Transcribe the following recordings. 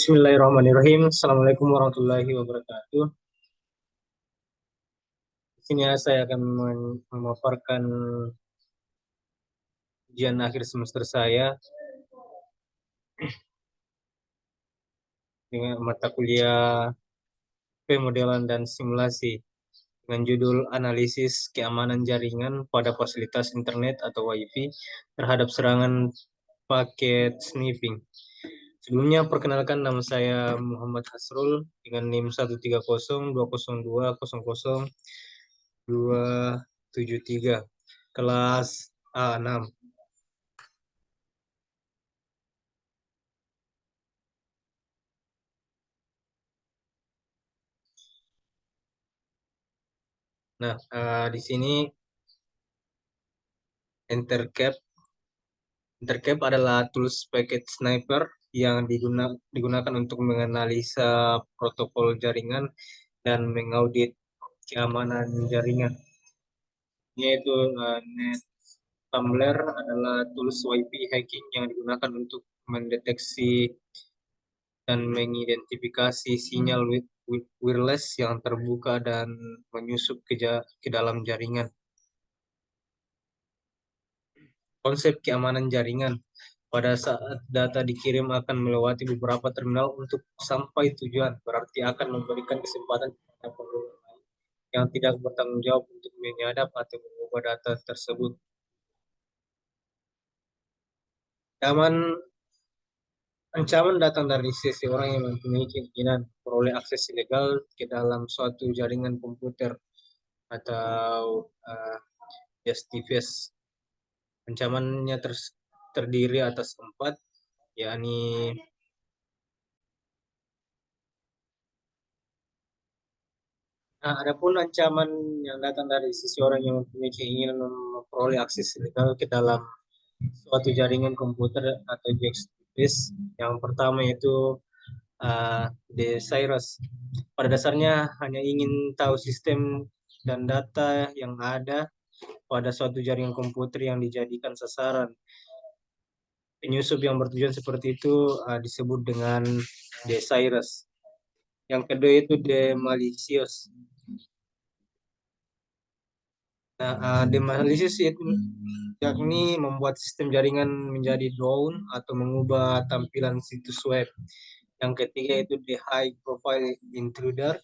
Bismillahirrahmanirrahim. Assalamualaikum warahmatullahi wabarakatuh. Di sini saya akan memaparkan ujian akhir semester saya dengan mata kuliah pemodelan dan simulasi dengan judul Analisis Keamanan Jaringan pada Fasilitas Internet atau WiFi terhadap serangan paket sniffing. Sebelumnya perkenalkan, nama saya Muhammad Hasrul dengan NIM 13020000273 kelas A6. Nah, di sini Intercap adalah tools packet sniper yang digunakan untuk menganalisa protokol jaringan dan mengaudit keamanan jaringan. Yaitu NetTumbler adalah tools WiFi hacking yang digunakan untuk mendeteksi dan mengidentifikasi sinyal wireless yang terbuka dan menyusup ke dalam jaringan. Konsep keamanan jaringan. Pada saat data dikirim akan melewati beberapa terminal untuk sampai tujuan, berarti akan memberikan kesempatan kepada pengguna yang tidak bertanggung jawab untuk menyadap atau mengubah data tersebut. Ancaman datang dari sisi orang yang mempunyai keinginan memperoleh akses ilegal ke dalam suatu jaringan komputer atau just device. Ancamannya terdiri atas 4, yakni adapun ancaman yang datang dari sisi orang yang mempunyai keinginan memperoleh akses ilegal ke dalam suatu jaringan komputer atau device. Yang pertama itu the virus. Pada dasarnya hanya ingin tahu sistem dan data yang ada pada suatu jaringan komputer yang dijadikan sasaran. Penyusup yang bertujuan seperti itu disebut dengan the virus. Yang kedua itu the malicious. Nah, demalisis itu yakni membuat sistem jaringan menjadi down atau mengubah tampilan situs web. Yang ketiga itu the high profile intruder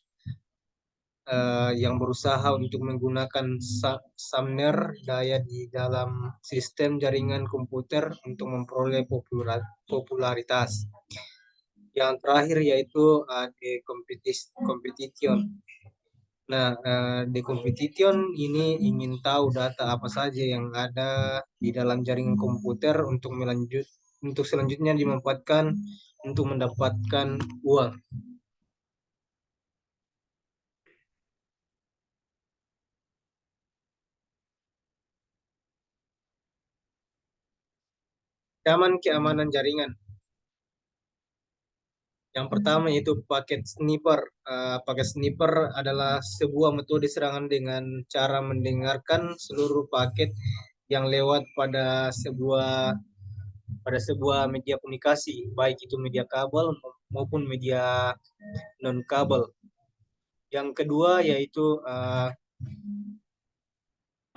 yang berusaha untuk menggunakan sumner daya di dalam sistem jaringan komputer untuk memperoleh popularitas. Yang terakhir yaitu the competition. Nah, di competition ini ingin tahu data apa saja yang ada di dalam jaringan komputer untuk selanjutnya dimanfaatkan untuk mendapatkan uang. Keamanan jaringan. Yang pertama yaitu paket sniper. Paket sniper adalah sebuah metode serangan dengan cara mendengarkan seluruh paket yang lewat pada sebuah media komunikasi, baik itu media kabel maupun media non kabel. Yang kedua yaitu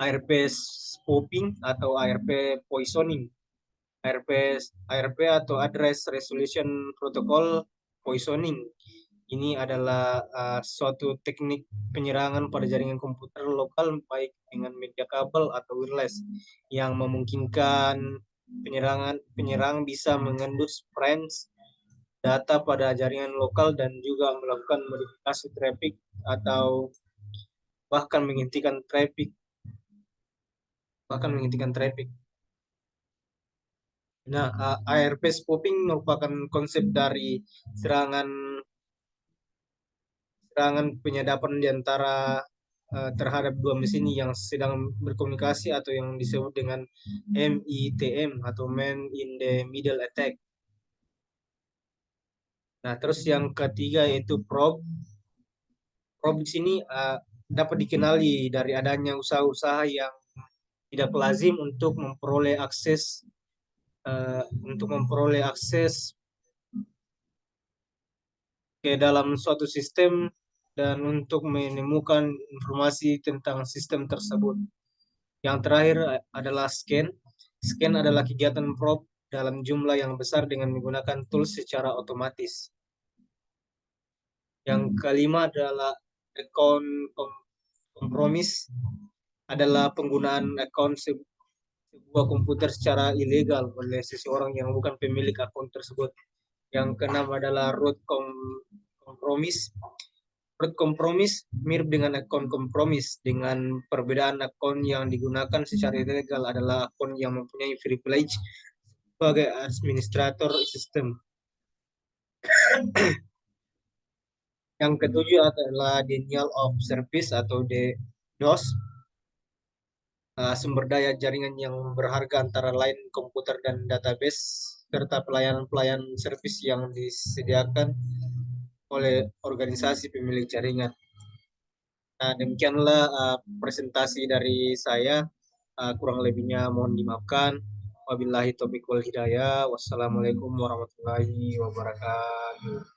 ARP spoofing atau ARP poisoning. ARP atau Address Resolution Protocol poisoning. Ini adalah suatu teknik penyerangan pada jaringan komputer lokal baik dengan media kabel atau wireless yang memungkinkan penyerang bisa mengendus frames data pada jaringan lokal dan juga melakukan modifikasi traffic atau bahkan menghentikan traffic. Nah, ARP spoofing merupakan konsep dari serangan penyadapan di antara terhadap dua mesin yang sedang berkomunikasi atau yang disebut dengan MITM atau Man in the Middle Attack. Nah, terus yang ketiga yaitu probe. Probe di sini dapat dikenali dari adanya usaha-usaha yang tidak lazim untuk memperoleh akses ke dalam suatu sistem dan untuk menemukan informasi tentang sistem tersebut. Yang terakhir adalah scan. Scan adalah kegiatan probe dalam jumlah yang besar dengan menggunakan tools secara otomatis. Yang kelima adalah account kompromis, adalah penggunaan akun sebuah komputer secara ilegal oleh seseorang yang bukan pemilik akun tersebut. Yang keenam adalah kompromis. Root kompromis mirip dengan akun kompromis, dengan perbedaan akun yang digunakan secara ilegal adalah akun yang mempunyai privilege sebagai administrator sistem. Yang ketujuh adalah denial of service atau DDoS, sumber daya jaringan yang berharga antara lain komputer dan database, serta pelayanan-pelayanan servis yang disediakan oleh organisasi pemilik jaringan. Nah, demikianlah presentasi dari saya. Kurang lebihnya mohon dimaafkan. Wabillahi taufiq wal hidayah. Wassalamualaikum warahmatullahi wabarakatuh.